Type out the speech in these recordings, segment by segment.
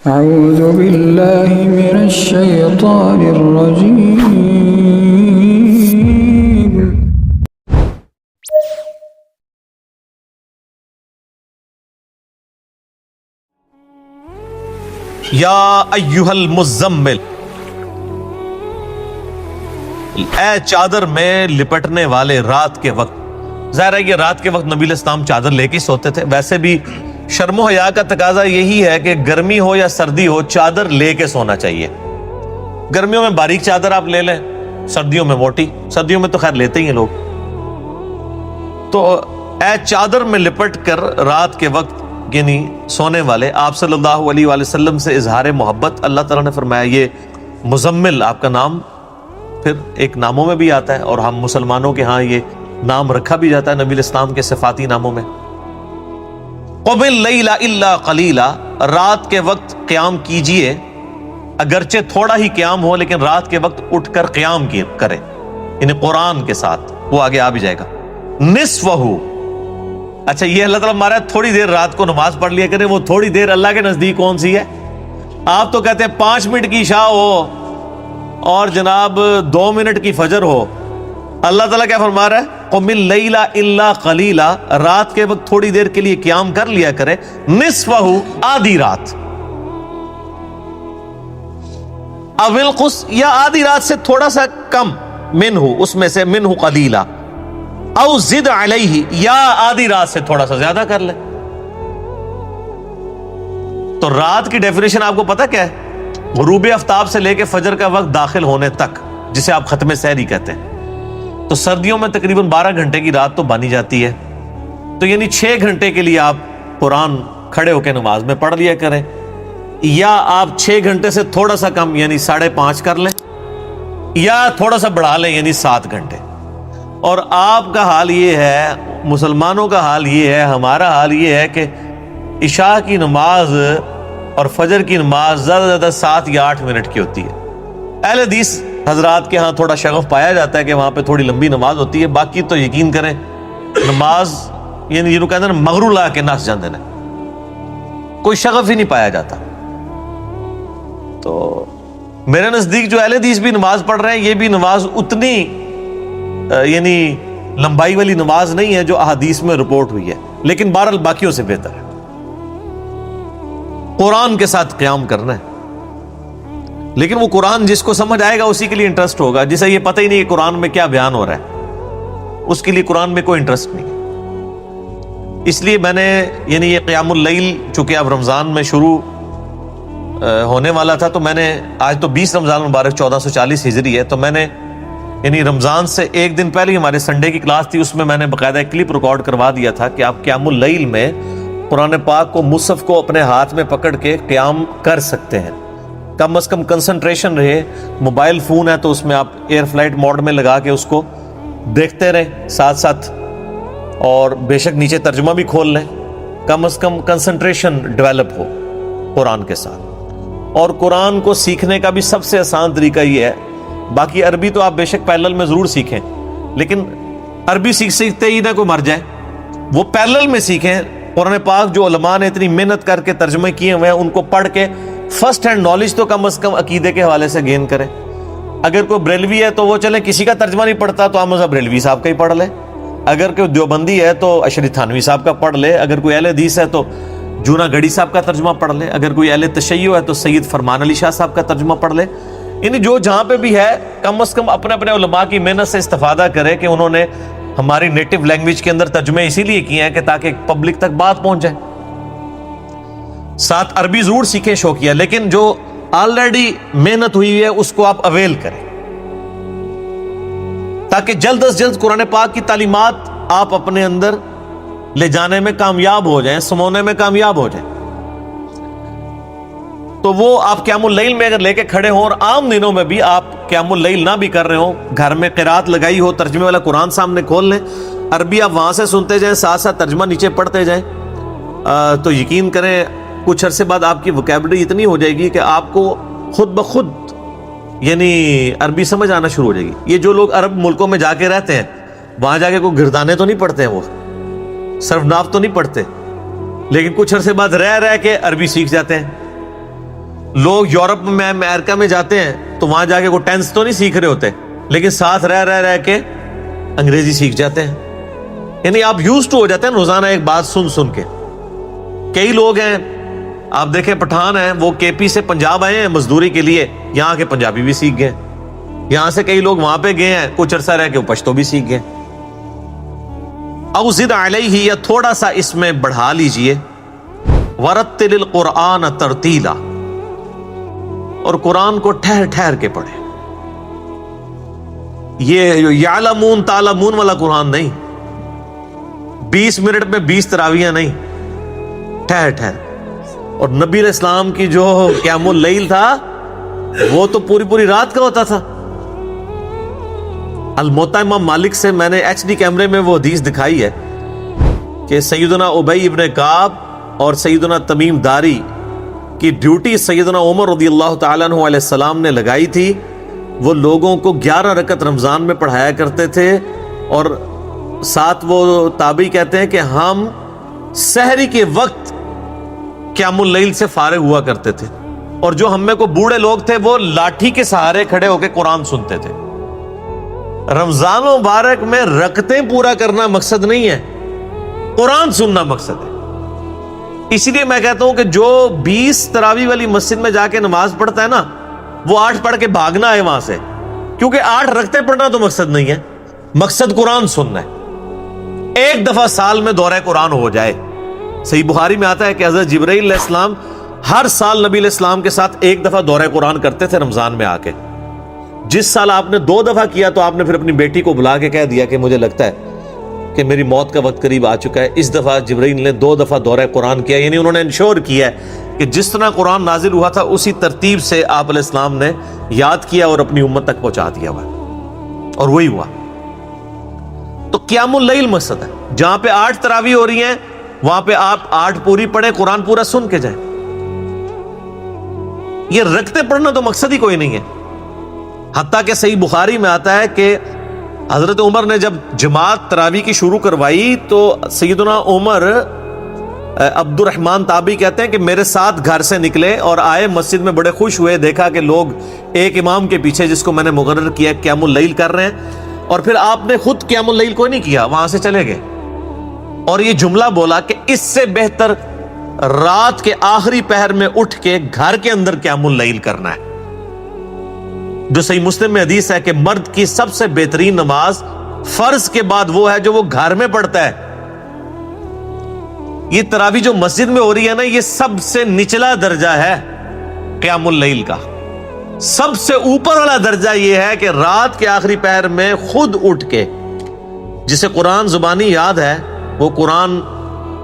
أعوذ بالله من الشيطان الرجيم. یا ایھا المزمل، اے چادر میں لپٹنے والے رات کے وقت. ظاہر ہے کہ رات کے وقت نبی علیہ السلام چادر لے کے سوتے تھے. ویسے بھی شرم و حیا کا تقاضا یہی ہے کہ گرمی ہو یا سردی ہو چادر لے کے سونا چاہیے. گرمیوں میں باریک چادر آپ لے لیں، سردیوں میں موٹی. سردیوں میں تو خیر لیتے ہی ہیں لوگ. تو اے چادر میں لپٹ کر رات کے وقت یعنی سونے والے، آپ صلی اللہ علیہ وآلہ وسلم سے اظہار محبت. اللہ تعالیٰ نے فرمایا یہ مزمل آپ کا نام پھر ایک ناموں میں بھی آتا ہے، اور ہم مسلمانوں کے ہاں یہ نام رکھا بھی جاتا ہے نبی علیہ السلام کے صفاتی ناموں میں. قم اللیل الا قلیلا، رات کے وقت قیام کیجئے، اگرچہ تھوڑا ہی قیام ہو لیکن رات کے وقت اٹھ کر قیام کریں، یعنی قرآن کے ساتھ. وہ آگے آ بھی جائے گا. نصفہ، اچھا یہ اللہ تعالیٰ ہمارا تھوڑی دیر رات کو نماز پڑھ لیا کریں. وہ تھوڑی دیر اللہ کے نزدیک کون سی ہے؟ آپ تو کہتے ہیں 5 منٹ کی عشاء ہو اور جناب 2 منٹ کی فجر ہو. اللہ تعالیٰ کیا فرما رہا ہے؟ قم اللیل الا قلیلا، رات کے وقت تھوڑی دیر کے لیے قیام کر لیا کرے. نصفہ، آدھی رات. او انقص، یا آدھی رات سے تھوڑا سا کم، منہ، اس میں سے منہ قلیلا. او زد علیہ، یا آدھی رات سے تھوڑا سا زیادہ کر لے. تو رات کی ڈیفینیشن آپ کو پتا کیا ہے؟ غروب آفتاب سے لے کے فجر کا وقت داخل ہونے تک، جسے آپ ختم سحری کہتے ہیں. تو سردیوں میں تقریباً 12 گھنٹے کی رات تو بانی جاتی ہے. تو یعنی 6 گھنٹے کے لیے آپ قرآن کھڑے ہو کے نماز میں پڑھ لیا کریں، یا آپ 6 گھنٹے سے تھوڑا سا کم یعنی 5.5 کر لیں، یا تھوڑا سا بڑھا لیں یعنی 7 گھنٹے. اور آپ کا حال یہ ہے، مسلمانوں کا حال یہ ہے، ہمارا حال یہ ہے کہ عشاء کی نماز اور فجر کی نماز زیادہ سے زیادہ 7 یا 8 منٹ کی ہوتی ہے. اہل حدیث حضرات کے ہاں تھوڑا شغف پایا جاتا ہے کہ وہاں پہ تھوڑی لمبی نماز ہوتی ہے. باقی تو یقین کریں نماز یعنی جنہوں کہتے ہیں مغرو لا کے نس جاندے نے، کوئی شغف ہی نہیں پایا جاتا. تو میرے نزدیک جو اہل حدیث بھی نماز پڑھ رہے ہیں، یہ بھی نماز اتنی یعنی لمبائی والی نماز نہیں ہے جو احادیث میں رپورٹ ہوئی ہے، لیکن بہرحال باقیوں سے بہتر ہے. قرآن کے ساتھ قیام کرنا ہے. لیکن وہ قرآن جس کو سمجھ آئے گا اسی کے لیے انٹرسٹ ہوگا. جسے یہ پتہ ہی نہیں کہ قرآن میں کیا بیان ہو رہا ہے، اس کے لیے قرآن میں کوئی انٹرسٹ نہیں. اس لیے میں نے یعنی یہ قیام اللیل چونکہ اب رمضان میں شروع ہونے والا تھا، تو میں نے آج تو 20 رمضان مبارک 1440 ہجری ہے، تو میں نے یعنی رمضان سے ایک دن پہلے ہمارے سنڈے کی کلاس تھی، اس میں میں نے باقاعدہ ایک کلپ ریکارڈ کروا دیا تھا کہ آپ قیام اللیل میں قرآن پاک کو مصحف کو اپنے ہاتھ میں پکڑ کے قیام کر سکتے ہیں. کم از کم کنسنٹریشن رہے. موبائل فون ہے تو اس میں آپ ایئر فلائٹ موڈ میں لگا کے اس کو دیکھتے رہیں ساتھ ساتھ، اور بے شک نیچے ترجمہ بھی کھول لیں. کم از کم کنسنٹریشن ڈیولپ ہو قرآن کے ساتھ. اور قرآن کو سیکھنے کا بھی سب سے آسان طریقہ یہ ہے. باقی عربی تو آپ بے شک پیرلل میں ضرور سیکھیں، لیکن عربی سیکھتے ہی نہ کوئی مر جائے، وہ پیرلل میں سیکھیں. قرآن پاک جو علماء نے اتنی محنت کر کے ترجمے کیے ہوئے ہیں ان کو پڑھ کے فرسٹ ہینڈ نالج تو کم از کم عقیدے کے حوالے سے گین کریں. اگر کوئی بریلوی ہے تو وہ چلیں کسی کا ترجمہ نہیں پڑھتا تو احمد صاحب بریلوی صاحب کا ہی پڑھ لے. اگر کوئی دیوبندی ہے تو اشری تھانوی صاحب کا پڑھ لے. اگر کوئی اہل حدیث ہے تو جونا گڑی صاحب کا ترجمہ پڑھ لے. اگر کوئی اہل تشیع ہے تو سید فرمان علی شاہ صاحب کا ترجمہ پڑھ لے. یعنی جو جہاں پہ بھی ہے کم از کم اپنے اپنے علماء کی محنت سے استفادہ کرے کہ انہوں نے ہماری نیٹو لینگویج کے اندر ترجمے اسی لیے کیے ہیں کہ تاکہ پبلک تک بات پہنچ جائے. ساتھ عربی ضرور سیکھیں شوقیہ، لیکن جو آلریڈی محنت ہوئی ہے اس کو آپ اویل کریں تاکہ جلد از جلد قرآن پاک کی تعلیمات آپ اپنے اندر لے جانے میں کامیاب ہو جائیں، سمونے میں کامیاب ہو جائیں. تو وہ آپ قیام اللیل میں اگر لے کے کھڑے ہوں، اور عام دنوں میں بھی آپ قیام اللیل نہ بھی کر رہے ہوں، گھر میں قرات لگائی ہو، ترجمے والا قرآن سامنے کھول لیں، عربی آپ وہاں سے سنتے جائیں، ساتھ ساتھ ترجمہ نیچے پڑھتے جائیں، تو یقین کریں کچھ عرصے بعد آپ کی ووکیبلری اتنی ہو جائے گی کہ آپ کو خود بخود یعنی عربی سمجھ آنا شروع ہو جائے گی. یہ جو لوگ عرب ملکوں میں جا کے رہتے ہیں، وہاں جا کے کوئی گردانے تو نہیں پڑھتے ہیں، وہ صرف ناف تو نہیں پڑھتے، لیکن کچھ عرصے بعد رہ کے عربی سیکھ جاتے ہیں. لوگ یورپ میں امریکہ میں جاتے ہیں تو وہاں جا کے کوئی ٹینس تو نہیں سیکھ رہے ہوتے، لیکن ساتھ رہ کے انگریزی سیکھ جاتے ہیں. یعنی آپ یوز ٹو ہو جاتے ہیں روزانہ ایک بات سن کے. کئی لوگ ہیں آپ دیکھیں پٹھان ہیں، وہ کے پی سے پنجاب آئے ہیں مزدوری کے لیے، یہاں کے پنجابی بھی سیکھ گئے. یہاں سے کئی لوگ وہاں پہ گئے ہیں، کچھ عرصہ رہ کے وہ پشتو بھی سیکھ گئے. او زد علیہ، یا تھوڑا سا اس میں بڑھا لیجئے، ورتل القرآن ترتیلا، اور قرآن کو ٹھہر ٹھہر کے پڑھے. یہ یعلمون تعلمون والا قرآن نہیں، 20 منٹ میں 20 تراویحیں نہیں، ٹھہر ٹھہر. اور نبی علیہ السلام کی جو قیام اللیل تھا وہ تو پوری رات کا ہوتا تھا. الموطا امام مالک سے میں نے ایچ ڈی کیمرے میں وہ حدیث دکھائی ہے کہ سیدنا ابی ابن کعب اور سیدنا تمیم داری کی ڈیوٹی سیدنا عمر رضی اللہ تعالیٰ عنہ علیہ السلام نے لگائی تھی. وہ لوگوں کو 11 رکعت رمضان میں پڑھایا کرتے تھے، اور ساتھ وہ تابعی کہتے ہیں کہ ہم سحری کے وقت قیام اللیل سے فارغ ہوا کرتے تھے، اور جو ہم میں کو بوڑھے لوگ تھے وہ لاٹھی کے سہارے کھڑے ہو کے قرآن سنتے تھے. رمضان مبارک میں رکعتیں پورا کرنا مقصد نہیں ہے، قرآن سننا مقصد ہے. اسی لیے میں کہتا ہوں کہ جو 20 تراویح والی مسجد میں جا کے نماز پڑھتا ہے نا، وہ 8 پڑھ کے بھاگنا ہے وہاں سے، کیونکہ 8 رکعتیں پڑھنا تو مقصد نہیں ہے، مقصد قرآن سننا ہے. ایک دفعہ سال میں دورہ قرآن ہو جائے. صحیح بخاری میں آتا ہے کہ حضرت جبرائیل علیہ السلام ہر سال نبی علیہ السلام کے ساتھ ایک دفعہ دورہ قرآن کرتے تھے رمضان میں آ کے. جس سال آپ نے 2 دفعہ کیا تو آپ نے پھر اپنی بیٹی کو بلا کے کہہ دیا کہ مجھے لگتا ہے کہ میری موت کا وقت قریب آ چکا ہے. اس دفعہ جبرائیل نے 2 دفعہ دورہ قرآن کیا، یعنی انہوں نے انشور کیا ہے کہ جس طرح قرآن نازل ہوا تھا اسی ترتیب سے آپ علیہ السلام نے یاد کیا اور اپنی امت تک پہنچا دیا ہوا، اور وہی ہوا. تو قیام اللیل مقصد ہے. جہاں پہ 8 تراویح ہو رہی ہیں وہاں پہ آپ 8 پوری پڑھیں، قرآن پورا سن کے جائیں. یہ رکھتے پڑھنا تو مقصد ہی کوئی نہیں ہے. حتیٰ کہ صحیح بخاری میں آتا ہے کہ حضرت عمر نے جب جماعت تراویح کی شروع کروائی تو سیدنا عمر عبد الرحمن تابعی کہتے ہیں کہ میرے ساتھ گھر سے نکلے اور آئے مسجد میں، بڑے خوش ہوئے، دیکھا کہ لوگ ایک امام کے پیچھے جس کو میں نے مقرر کیا قیام اللیل کر رہے ہیں. اور پھر آپ نے خود قیام اللیل کو نہیں کیا، وہاں سے چلے گئے اور یہ جملہ بولا کہ اس سے بہتر رات کے آخری پہر میں اٹھ کے گھر کے اندر قیام اللیل کرنا ہے. جو صحیح مسلم میں حدیث ہے کہ مرد کی سب سے بہترین نماز فرض کے بعد وہ ہے جو وہ گھر میں پڑھتا ہے. یہ تراویح جو مسجد میں ہو رہی ہے نا، یہ سب سے نچلا درجہ ہے قیام اللیل کا. سب سے اوپر والا درجہ یہ ہے کہ رات کے آخری پہر میں خود اٹھ کے، جسے قرآن زبانی یاد ہے وہ قرآن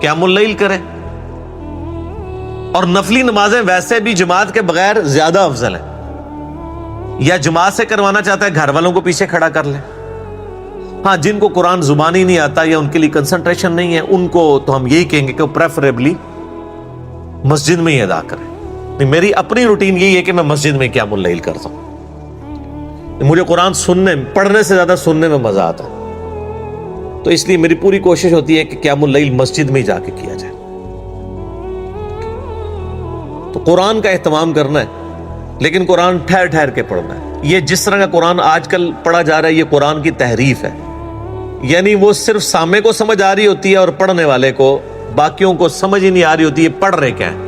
قیام اللیل کرے. اور نفلی نمازیں ویسے بھی جماعت کے بغیر زیادہ افضل ہیں. یا جماعت سے کروانا چاہتا ہے گھر والوں کو پیچھے کھڑا کر لے. ہاں جن کو قرآن زبانی نہیں آتا یا ان کے لیے کنسنٹریشن نہیں ہے، ان کو تو ہم یہی کہیں گے کہ وہ پریفریبلی مسجد میں ہی ادا کریں. میری اپنی روٹین یہی ہے کہ میں مسجد میں قیام اللیل کرتا ہوں. مجھے قرآن سننے، پڑھنے سے زیادہ سننے میں مزہ آتا ہے، تو اس لیے میری پوری کوشش ہوتی ہے کہ قیام اللیل مسجد میں ہی جا کے کیا جائے. تو قرآن کا اہتمام کرنا ہے، لیکن قرآن ٹھہر ٹھہر کے پڑھنا ہے. یہ جس طرح کا قرآن آج کل پڑھا جا رہا ہے، یہ قرآن کی تحریف ہے. یعنی وہ صرف سامع کو سمجھ آ رہی ہوتی ہے اور پڑھنے والے کو، باقیوں کو سمجھ ہی نہیں آ رہی ہوتی ہے پڑھ رہے کیا ہیں.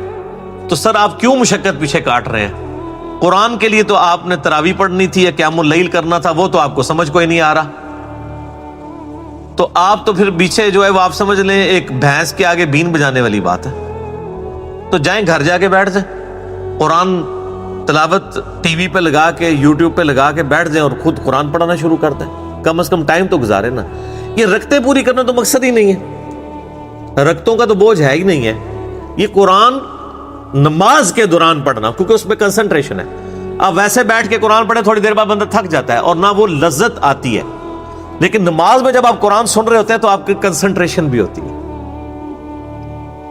تو سر آپ کیوں مشقت پیچھے کاٹ رہے ہیں؟ قرآن کے لیے تو آپ نے تراویح پڑھنی تھی یا قیام اللیل کرنا تھا، وہ تو آپ کو سمجھ کوئی نہیں آ رہا. تو آپ تو پھر پیچھے جو ہے وہ آپ سمجھ لیں ایک بھینس کے آگے بین بجانے والی بات ہے. تو جائیں گھر جا کے بیٹھ جائیں، قرآن تلاوت ٹی وی پہ لگا کے، یوٹیوب پہ لگا کے بیٹھ جائیں اور خود قرآن پڑھنا شروع کر دیں. کم از کم ٹائم تو گزارے نا. یہ رکعتیں پوری کرنا تو مقصد ہی نہیں ہے، رکعتوں کا تو بوجھ ہے ہی نہیں ہے. یہ قرآن نماز کے دوران پڑھنا، کیونکہ اس میں کنسنٹریشن ہے. آپ ویسے بیٹھ کے قرآن پڑھیں تھوڑی دیر بعد بندہ تھک جاتا ہے اور نہ وہ لذت آتی ہے. لیکن نماز میں جب آپ قرآن سن رہے ہوتے ہیں تو آپ کی کنسنٹریشن بھی ہوتی ہے.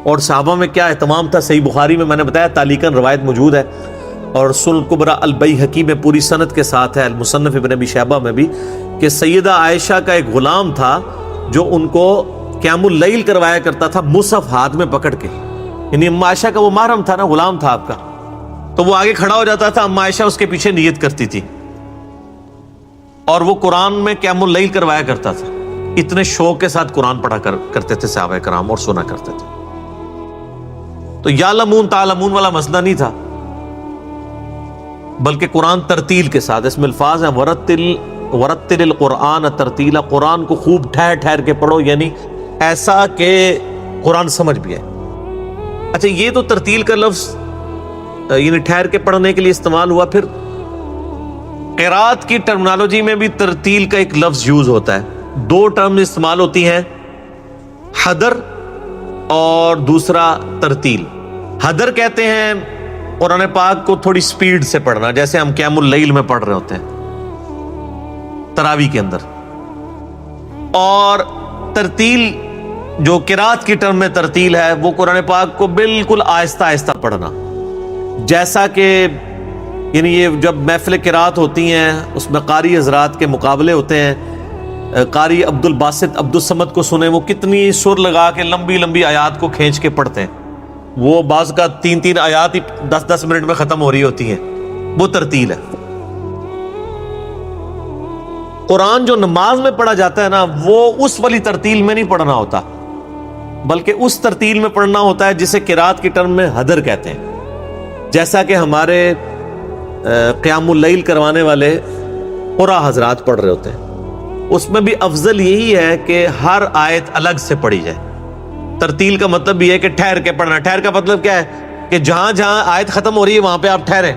اور صحابہ میں کیا اہتمام تھا، صحیح بخاری میں نے بتایا تعلیقاً روایت موجود ہے، اور سنن کبریٰ البیہقی میں پوری سند کے ساتھ ہے، المصنف ابن ابی شیبہ میں بھی، کہ سیدہ عائشہ کا ایک غلام تھا جو ان کو قیام اللیل کروایا کرتا تھا مصحف ہاتھ میں پکڑ کے. یعنی عائشہ کا وہ محرم تھا نا، غلام تھا آپ کا. تو تو وہ آگے کھڑا ہو جاتا تھا, اما عائشہ اس کے پیچھے نیت کرتی تھی, اور وہ قرآن میں قیام اللیل کروایا کرتا تھا. اتنے شوق کے ساتھ قرآن پڑھا کرتے تھے صحابہ کرام, اور سنا کرتے تھے. تو یعلمون تعلمون والا مسئلہ نہیں تھا, بلکہ قرآن ترتیل کے ساتھ. اس میں الفاظ ہیں ورتل القرآن ترتیلا, قرآن کو خوب ٹھہر ٹھہر کے پڑھو, یعنی ایسا کہ قرآن سمجھ بھی آئے. اچھا, یہ تو ترتیل کا لفظ یعنی ٹھہر کے پڑھنے کے لیے استعمال ہوا. پھر قرات کی ٹرمنالوجی میں بھی ترتیل کا ایک لفظ یوز ہوتا ہے. دو ٹرم استعمال ہوتی ہیں, حدر اور دوسرا ترتیل. حدر کہتے ہیں قرآن پاک کو تھوڑی سپیڈ سے پڑھنا, جیسے ہم قیام اللیل میں پڑھ رہے ہوتے ہیں تراویح کے اندر. اور ترتیل جو قرات کی ٹرم میں ترتیل ہے, وہ قرآن پاک کو بالکل آہستہ آہستہ پڑھنا. جیسا کہ یعنی یہ جب محفل قرات ہوتی ہیں اس میں قاری حضرات کے مقابلے ہوتے ہیں, قاری عبد الباسط عبد الصمد کو سنیں, وہ کتنی سر لگا کے لمبی لمبی آیات کو کھینچ کے پڑھتے ہیں. وہ بعض کا 3 آیات ہی 10 منٹ میں ختم ہو رہی ہوتی ہیں. وہ ترتیل ہے. قرآن جو نماز میں پڑھا جاتا ہے نا, وہ اس والی ترتیل میں نہیں پڑھنا ہوتا, بلکہ اس ترتیل میں پڑھنا ہوتا ہے جسے قرات کی ٹرم میں حدر کہتے ہیں. جیسا کہ ہمارے قیام اللیل کروانے والے قرآ حضرات پڑھ رہے ہوتے ہیں, اس میں بھی افضل یہی ہے کہ ہر آیت الگ سے پڑھی جائے. ترتیل کا مطلب یہ ہے کہ ٹھہر کے پڑھنا. ٹھہر کا مطلب کیا ہے کہ جہاں جہاں آیت ختم ہو رہی ہے وہاں پہ آپ ٹھہریں.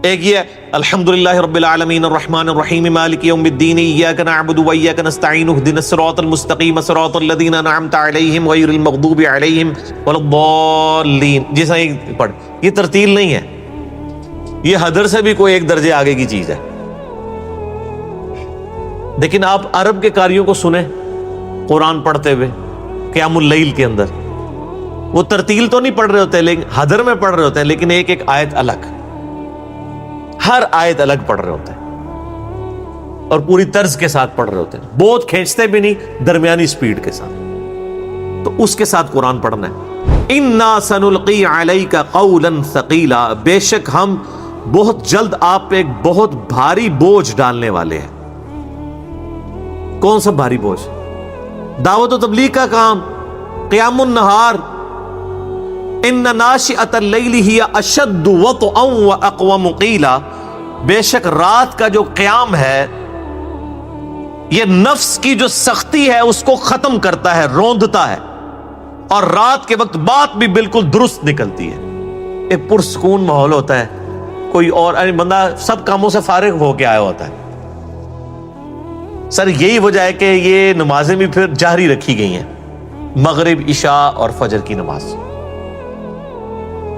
ایک یہ الحمدللہ رب العالمین الرحمن الرحیم مالک یوم الدین ایاک نعبد و ایاک نستعین اهدنا الصراط المستقیم صراط الذین انعمت علیہم غیر المغضوب علیہم ولا الضالین. جیسا یہ پڑھ, یہ ترتیل نہیں ہے, یہ حدر سے بھی کوئی ایک درجے آگے کی چیز ہے. لیکن آپ عرب کے قاریوں کو سنیں قرآن پڑھتے ہوئے قیام اللیل کے اندر, وہ ترتیل تو نہیں پڑھ رہے ہوتے, لیکن حدر میں پڑھ رہے ہوتے ہیں, لیکن ایک ایک آیت الگ, ہر آیت الگ پڑھ رہے ہوتے ہیں اور پوری طرز کے ساتھ پڑھ رہے ہوتے ہیں. بہت کھینچتے بھی نہیں, درمیانی سپیڈ کے ساتھ. تو اس کے ساتھ قرآن پڑھنا ہے. اِنَّا سَنُلْقِي عَلَيْكَ قَوْلًا ثَقِيلًا, بے شک ہم بہت جلد آپ پہ ایک بہت بھاری بوجھ ڈالنے والے ہیں. کون سا بھاری بوجھ؟ دعوت و تبلیغ کا کام, قیام النہار. ان ناشئۃ اللیل ہی اشد وطئا واقوم قیلا, بے شک رات کا جو قیام ہے یہ نفس کی جو سختی ہے اس کو ختم کرتا ہے, روندتا ہے, اور رات کے وقت بات بھی بالکل درست نکلتی ہے. ایک پرسکون ماحول ہوتا ہے, کوئی اور بندہ سب کاموں سے فارغ ہو کے آیا ہوتا ہے. سر یہی وجہ ہے کہ یہ نمازیں بھی پھر جہری رکھی گئی ہیں, مغرب عشاء اور فجر کی نماز.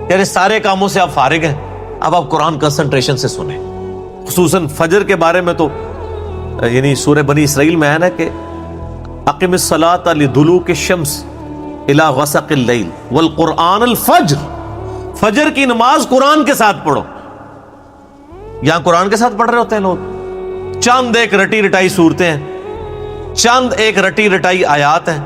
یعنی سارے کاموں سے آپ فارغ ہیں, اب آپ قرآن کنسنٹریشن سے سنیں. خصوصاً فجر کے بارے میں تو یعنی سورہ بنی اسرائیل میں ہے نا کہ اقم الصلاۃ لدلوک الشمس الی غسق اللیل والقرآن الفجر, فجر کی نماز قرآن کے ساتھ پڑھو. یہاں قرآن کے ساتھ پڑھ رہے ہوتے ہیں لوگ, چند ایک رٹی رٹائی صورتیں ہیں, چند ایک رٹی رٹائی آیات ہیں.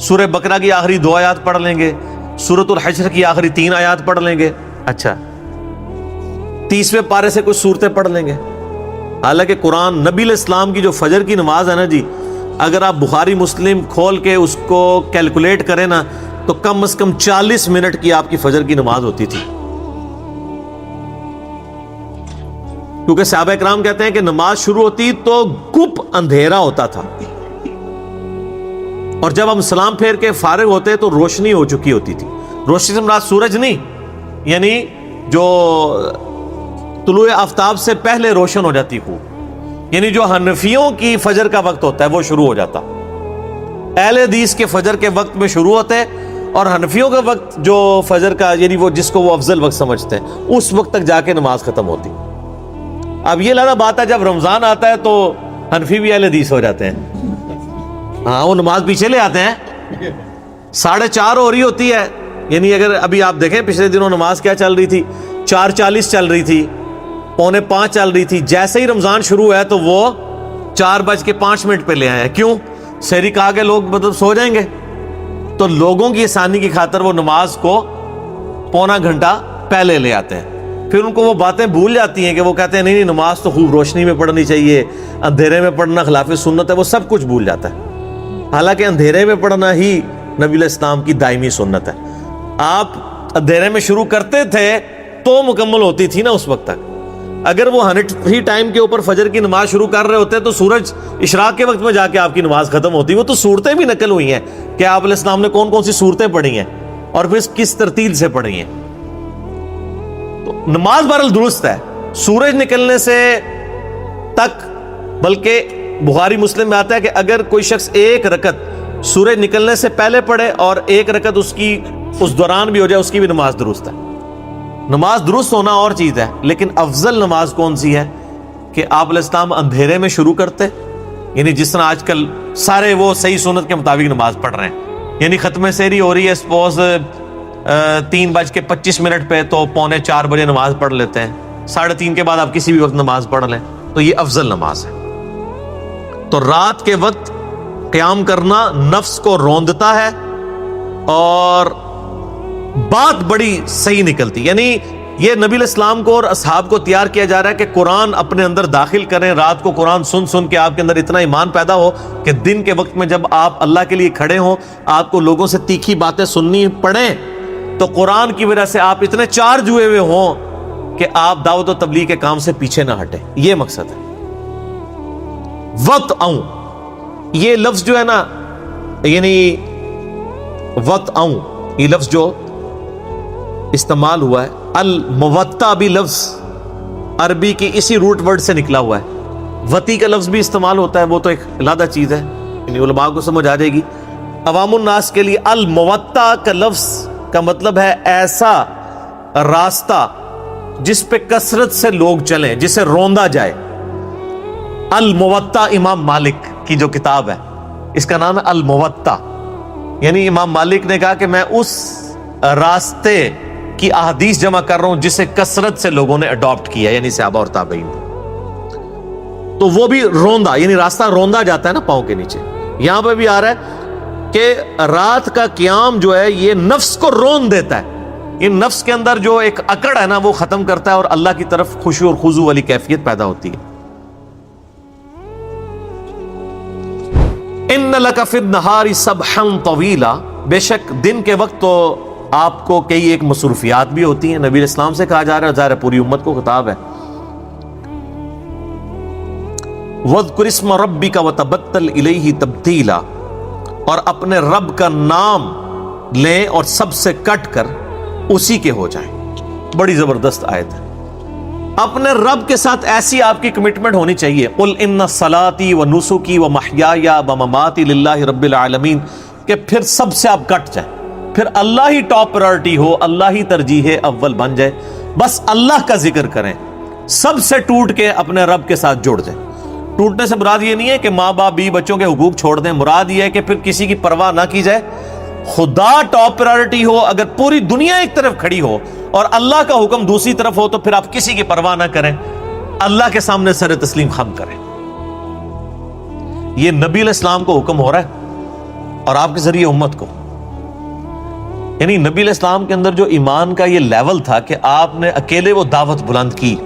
سورہ بقرہ کی آخری 2 آیات پڑھ لیں گے, سورۃ الحشر کی آخری 3 آیات پڑھ لیں گے, اچھا 30ویں پارے سے کچھ صورتیں پڑھ لیں گے. حالانکہ قرآن نبی علیہ السلام کی جو فجر کی نماز ہے نا جی, اگر آپ بخاری مسلم کھول کے اس کو کیلکولیٹ کریں نا تو کم از کم 40 منٹ کی آپ کی فجر کی نماز ہوتی تھی. کیونکہ صحابہ کرام کہتے ہیں کہ نماز شروع ہوتی تو گپ اندھیرا ہوتا تھا, اور جب ہم سلام پھیر کے فارغ ہوتے تو روشنی ہو چکی ہوتی تھی. روشنی سے مراد سورج نہیں, یعنی جو طلوع آفتاب سے پہلے روشن ہو جاتی خوب, یعنی جو حنفیوں کی فجر کا وقت ہوتا ہے وہ شروع ہو جاتا. اہل حدیث کے فجر کے وقت میں شروع ہوتے, اور حنفیوں کا وقت جو فجر کا یعنی وہ جس کو وہ افضل وقت سمجھتے ہیں اس وقت تک جا کے نماز ختم ہوتی. اب یہ لانا بات ہے جب رمضان آتا ہے تو حنفی بھی اہل حدیث ہو جاتے ہیں, ہاں وہ نماز پیچھے لے آتے ہیں. 4:30 ہو رہی ہوتی ہے, یعنی اگر ابھی آپ دیکھیں پچھلے دنوں نماز کیا چل رہی تھی, 4:40 چل رہی تھی, 4:45 چل رہی تھی. جیسے ہی رمضان شروع ہے تو وہ 4:05 پہ لے آئے ہیں. کیوں؟ سحری کہا کہ لوگ مطلب سو جائیں گے, تو لوگوں کی آسانی کی خاطر وہ نماز کو 1.25 گھنٹہ پہلے لے آتے ہیں، پھر ان کو وہ باتیں بھول جاتی ہیں کہ وہ کہتے ہیں نہیں نماز تو خوب روشنی میں پڑھنی چاہیے، اندھیرے میں پڑھنا خلاف سنت ہے، وہ سب کچھ بھول جاتا ہے، حالانکہ اندھیرے میں پڑھنا ہی نبی علیہ السلام کی دائمی سنت ہے۔ آپ اندھیرے میں شروع کرتے تھے تو مکمل ہوتی تھی نا اس وقت تک، اگر وہ 100 ٹائم کے اوپر فجر کی نماز شروع کر رہے ہوتے تو سورج اشراق کے وقت میں جا کے آپ کی نماز ختم ہوتی۔ وہ تو صورتیں بھی نقل ہوئی ہیں کہ آپ علیہ السلام نے کون کون سی صورتیں پڑھی ہیں اور پھر کس ترتیب سے پڑھی ہیں۔ تو نماز بہرحال درست ہے سورج نکلنے سے تک، بلکہ بخاری مسلم میں آتا ہے کہ اگر کوئی شخص ایک رکعت سورج نکلنے سے پہلے پڑھے اور ایک رکعت اس دوران بھی ہو جائے، اس کی بھی نماز درست ہے۔ نماز درست ہونا اور چیز ہے، لیکن افضل نماز کون سی ہے کہ آپ علیہ السلام اندھیرے میں شروع کرتے، یعنی جس طرح آج کل سارے وہ صحیح سنت کے مطابق نماز پڑھ رہے ہیں، یعنی ختم سحری ہو رہی ہے سپوز 3:25 پہ، تو 3:45 بجے نماز پڑھ لیتے ہیں، 3:30 کے بعد آپ کسی بھی وقت نماز پڑھ لیں، تو یہ افضل نماز ہے۔ تو رات کے وقت قیام کرنا نفس کو روندتا ہے اور بات بڑی صحیح نکلتی، یعنی یہ نبی علیہ السلام کو اور اصحاب کو تیار کیا جا رہا ہے کہ قرآن اپنے اندر داخل کریں، رات کو قرآن سن سن کے آپ کے اندر اتنا ایمان پیدا ہو کہ دن کے وقت میں جب آپ اللہ کے لیے کھڑے ہوں، آپ کو لوگوں سے تیکھی باتیں سننی پڑیں، تو قرآن کی وجہ سے آپ اتنے چارج ہوئے ہوئے ہوں کہ آپ دعوت و تبلیغ کے کام سے پیچھے نہ ہٹیں۔ یہ مقصد ہے۔ وقت آؤں، یہ لفظ جو ہے نا، یعنی وقت آؤں، یہ لفظ جو استعمال ہوا ہے، الموتّا بھی لفظ عربی کی اسی روٹ ورڈ سے نکلا ہوا ہے۔ وتی کا لفظ بھی استعمال ہوتا ہے، وہ تو ایک علیحدہ چیز ہے، یعنی علماء کو سمجھ آ جائے گی۔ عوام الناس کے لیے الموتّا کا لفظ کا مطلب ہے ایسا راستہ جس پہ کثرت سے لوگ چلیں، جسے روندا جائے۔ الموتّا امام مالک کی جو کتاب ہے اس کا نام ہے الموتّا، یعنی امام مالک نے کہا کہ میں اس راستے کی احادیث جمع کر رہا ہوں جسے کثرت سے لوگوں نے اڈاپٹ کیا، یعنی صحابہ اور تابعین۔ تو وہ بھی روندا، یعنی راستہ روندا جاتا ہے نا پاؤں کے نیچے۔ یہاں پہ بھی آ رہا ہے کہ رات کا قیام جو ہے یہ نفس کو روند دیتا ہے، یہ نفس کے اندر جو ایک اکڑ ہے نا وہ ختم کرتا ہے اور اللہ کی طرف خشوع اور خضوع والی کیفیت پیدا ہوتی ہے۔ ان لک فی النہار سبحا طویلا، بے شک دن کے وقت تو آپ کو کئی ایک مصروفیات بھی ہوتی ہیں، نبی علیہ السلام سے کہا جا رہا ہے، ظاہر ہے پوری امت کو خطاب ہے۔ وَاذْكُرِ اسْمَ رَبِّكَ وَتَبَتَّلْ إِلَيْهِ تَبْتِيلًا، اور اپنے رب کا نام لیں اور سب سے کٹ کر اسی کے ہو جائیں۔ بڑی زبردست آیت ہے۔ اپنے رب کے ساتھ ایسی آپ کی کمٹمنٹ ہونی چاہیے، قُلْ إِنَّ صَلَاتِي وَنُسُكِي وَمَحْيَايَ وَمَمَاتِي لِلَّهِ رَبِّ الْعَالَمِينَ، کہ پھر سب سے آپ کٹ جائیں، پھر اللہ ہی ٹاپ پرائرٹی ہو، اللہ ہی ترجیح اول بن جائے، بس اللہ کا ذکر کریں، سب سے ٹوٹ کے اپنے رب کے ساتھ جڑ جائیں۔ ٹوٹنے سے مراد یہ نہیں ہے کہ ماں باپ بیوی بچوں کے حقوق چھوڑ دیں، مراد یہ ہے کہ پھر کسی کی پرواہ نہ کی جائے، خدا ٹاپ پرائرٹی ہو، اگر پوری دنیا ایک طرف کھڑی ہو اور اللہ کا حکم دوسری طرف ہو تو پھر آپ کسی کی پرواہ نہ کریں، اللہ کے سامنے سر تسلیم خم کریں۔ یہ نبی علیہ السلام کو حکم ہو رہا ہے اور آپ کے ذریعے امت کو، یعنی نبی علیہ السلام کے اندر جو ایمان کا یہ لیول تھا کہ آپ نے اکیلے وہ دعوت بلند کی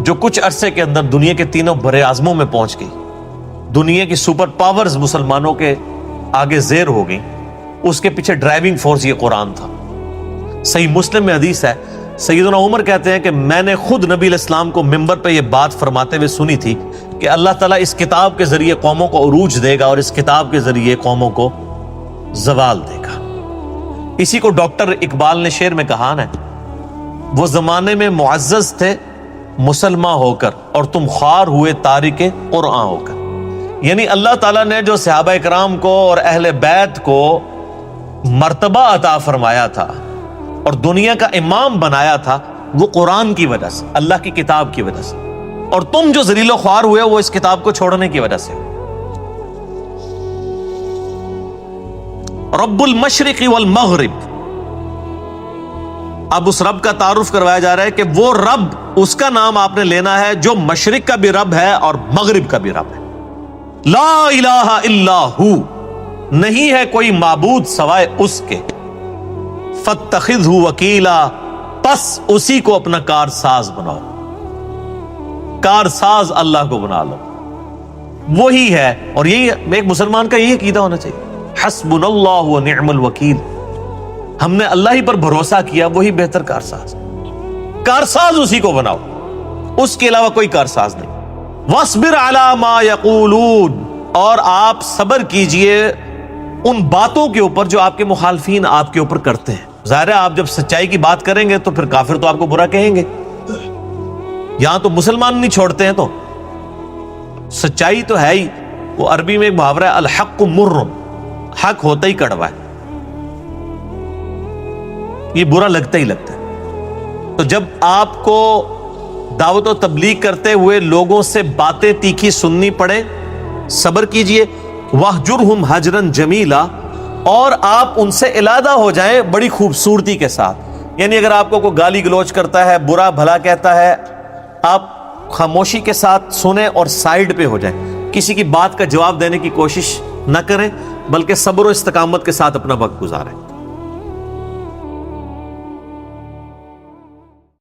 جو کچھ عرصے کے اندر دنیا کے تینوں بڑے اعظموں میں پہنچ گئی، دنیا کی سپر پاورز مسلمانوں کے آگے زیر ہو گئی، اس کے پیچھے ڈرائیونگ فورس یہ قرآن تھا۔ صحیح مسلم میں حدیث ہے، سیدنا عمر کہتے ہیں کہ میں نے خود نبی علیہ السلام کو منبر پہ یہ بات فرماتے ہوئے سنی تھی کہ اللہ تعالیٰ اس کتاب کے ذریعے قوموں کو عروج دے گا اور اس کتاب کے ذریعے قوموں کو زوال دے گا۔ اسی کو ڈاکٹر اقبال نے شعر میں کہا نا، وہ زمانے میں معزز تھے مسلمان ہو کر اور تم خوار ہوئے تارک قرآن ہو کر، یعنی اللہ تعالیٰ نے جو صحابہ اکرام کو اور اہل بیت کو مرتبہ عطا فرمایا تھا اور دنیا کا امام بنایا تھا وہ قرآن کی وجہ سے، اللہ کی کتاب کی وجہ سے، اور تم جو ذلیل و خوار ہوئے وہ اس کتاب کو چھوڑنے کی وجہ سے۔ رب المشرق والمغرب، اب اس رب کا تعارف کروایا جا رہا ہے کہ وہ رب، اس کا نام آپ نے لینا ہے جو مشرق کا بھی رب ہے اور مغرب کا بھی رب ہے۔ لا الہ الا ہو، نہیں ہے کوئی معبود سوائے اس کے، فاتخذہ وکیلا، پس اسی کو اپنا کارساز بناؤ، کارساز اللہ کو بنا لو، وہی ہے۔ اور یہی ایک مسلمان کا یہی عقیدہ ہونا چاہیے، حسبنا اللہ ونعم الوکیل، ہم نے اللہ ہی پر بھروسہ کیا، وہی بہتر کارساز، کارساز اسی کو بناؤ، اس کے علاوہ کوئی کارساز نہیں۔ واصبر علی ما یقولون، اور آپ صبر کیجئے ان باتوں کے اوپر جو آپ کے مخالفین آپ کے اوپر کرتے ہیں۔ ظاہر ہے آپ جب سچائی کی بات کریں گے تو پھر کافر تو آپ کو برا کہیں گے، یہاں تو مسلمان نہیں چھوڑتے ہیں، تو سچائی تو ہے ہی۔ وہ عربی میں ایک محاورہ ہے، الحق مر، حق ہوتا ہی کڑوا ہے، یہ برا لگتا ہی لگتا ہے۔ تو جب آپ کو دعوت و تبلیغ کرتے ہوئے لوگوں سے باتیں تیکھی سننی پڑے، صبر کیجئے، وَاہْجُرْهُمْ حَجْرًا جَمِيلًا، اور آپ ان سے علیحدہ ہو جائیں بڑی خوبصورتی کے ساتھ۔ یعنی اگر آپ کو کوئی گالی گلوچ کرتا ہے، برا بھلا کہتا ہے، آپ خاموشی کے ساتھ سنیں اور سائیڈ پہ ہو جائیں، کسی کی بات کا جواب دینے کی کوشش نہ کریں، بلکہ صبر و استقامت کے ساتھ اپنا وقت گزاریں۔